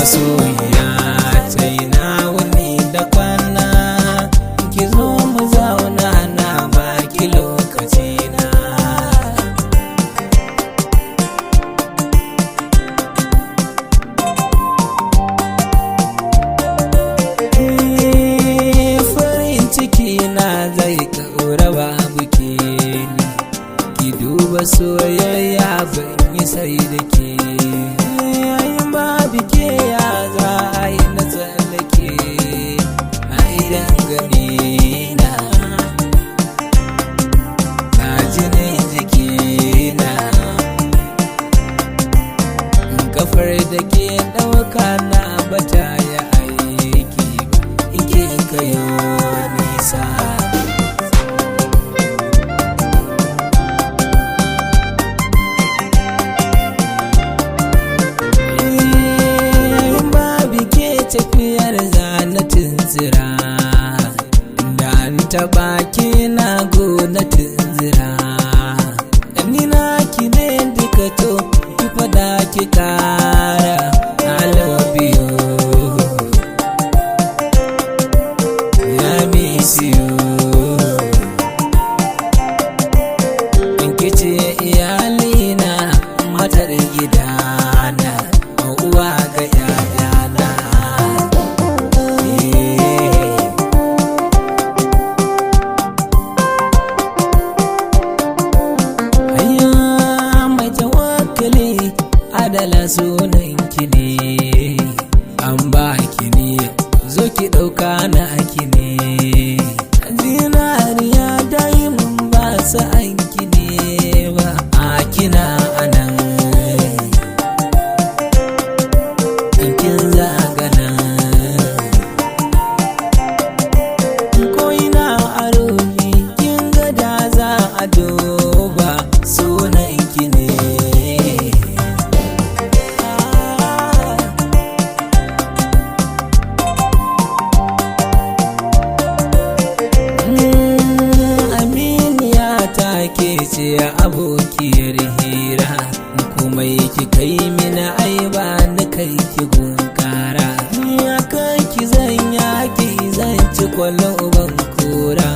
masoyiya tai na wuni da kwana ki zo mu zauna na baki lokaci na. Farin ciki na zai kaura babu ke, ki duba soyayya ban yi sai da ke. Babu ke ya za a yi na tsallake a idan gani na, na jinin jikina kafar da ke ɗauka na bata ya aiki ba ike kayo nisa. Tafiyar zanatin zira da an taɓa ki na gonatin zira, ni na ki ne duka to ki fada ki kara I love you, I miss you. In kice iyalina matar gidana uwa ga yayana. Adala sunan ki ne an ba ki ne zo ki ɗauka na ki ne, zinariya diamond ba sa'an ki ne ba a kina anan in kin zaga nan ko ina a ruhi kin ga da za a duba sunan ki ne. Ke ce abokiyar hira kuma ki kai mini aiba na kai ki gunkara, ya kai ki zan yaki zan ci kwallon uban kura.